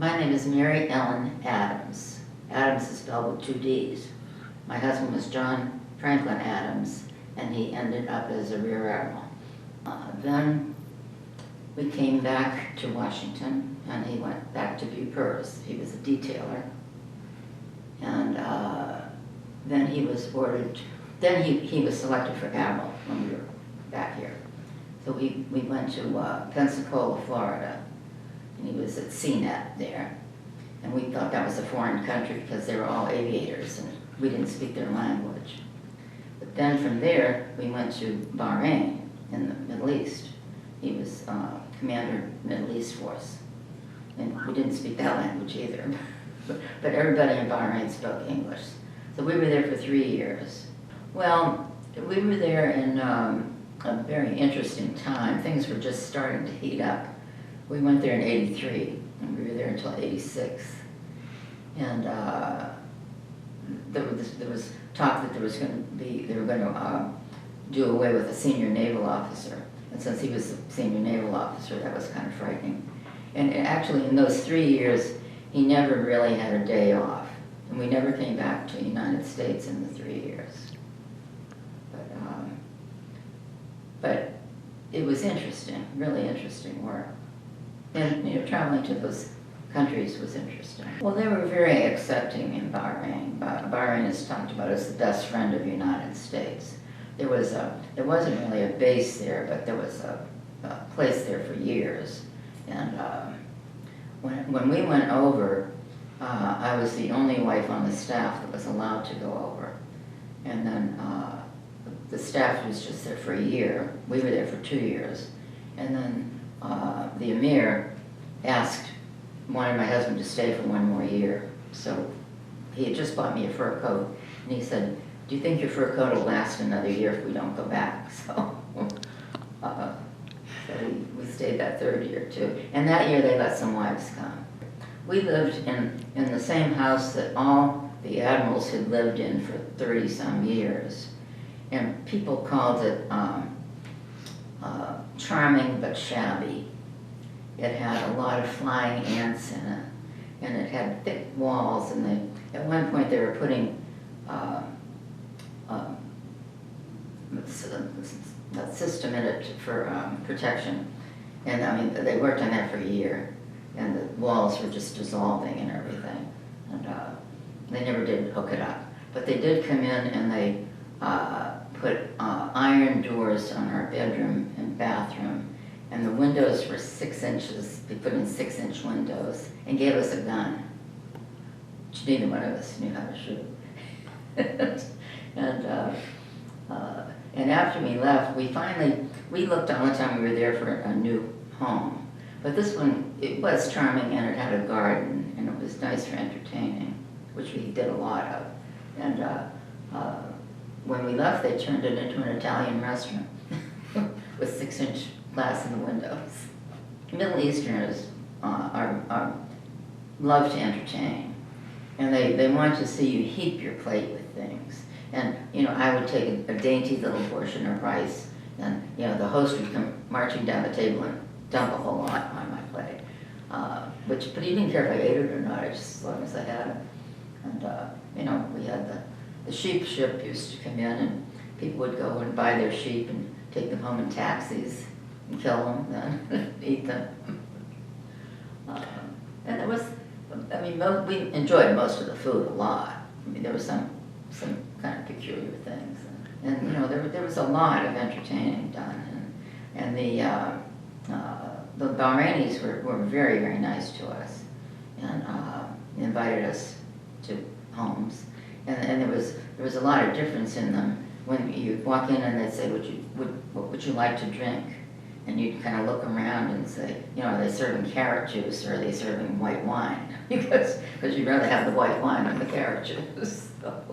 My name is Mary Ellen Adams. Adams is spelled with two D's. My husband was John Franklin Adams, and he ended up as a rear admiral. Then we came back to Washington, and he went back to Bupers. He was a detailer. And then he was ordered, then he was selected for admiral when we were back here. So we went to Pensacola, Florida, and he was at CNET there. And we thought that was a foreign country because they were all aviators and we didn't speak their language. But then from there, we went to Bahrain in the Middle East. He was commander Middle East Force. And we didn't speak that language either. But everybody in Bahrain spoke English. So we were there for 3 years. Well, we were there in a very interesting time. Things were just starting to heat up. We went there in '83, and we were there until '86. And there was talk that they were going to do away with a senior naval officer. And since he was a senior naval officer, that was kind of frightening. And actually, in those 3 years, he never really had a day off. And we never came back to the United States in the 3 years. But it was interesting, really interesting work. And traveling to those countries was interesting. Well, they were very accepting in Bahrain. Bahrain is talked about as the best friend of the United States. There wasn't really a base there, but there was a place there for years. And when we went over, I was the only wife on the staff that was allowed to go over. And then the staff was just there for a year. We were there for 2 years. And then the Emir wanted my husband to stay for 1 more year. So he had just bought me a fur coat. And he said, "Do you think your fur coat will last another year if we don't go back?" So, we stayed that 3rd year too. And that year they let some wives come. We lived in the same house that all the admirals had lived in for 30-some years. And people called it charming but shabby. It had a lot of flying ants in it, and it had thick walls, and at one point they were putting a system in it for protection. And I mean, they worked on that for a year, and the walls were just dissolving and everything. And they never did hook it up. But they did come in and they put iron doors on our bedroom and bathroom, and the windows were 6 inches. They put in 6-inch windows and gave us a gun, which neither one of us knew how to shoot. And after we left, we looked all the time we were there for a new home. But this one, it was charming, and it had a garden, and it was nice for entertaining, which we did a lot of. And when we left, they turned it into an Italian restaurant with 6-inch glass in the windows. Middle Easterners love to entertain, and they want to see you heap your plate with things. And I would take a dainty little portion of rice, and the host would come marching down the table and dump a whole lot on my plate. But he didn't care if I ate it or not, just as long as I had it. And we had the sheep ship used to come in, and people would go and buy their sheep and take them home in taxis and kill them, then eat them. And it was, we enjoyed most of the food a lot. There was some kind of peculiar things, and there was a lot of entertaining done, and the Bahrainis were very, very nice to us, and invited us to homes, and there was a lot of difference in them. When you walk in and they'd say, what would you like to drink? And you'd kind of look around and say, are they serving carrot juice or are they serving white wine? because you'd rather have the white wine than the carrot juice. So.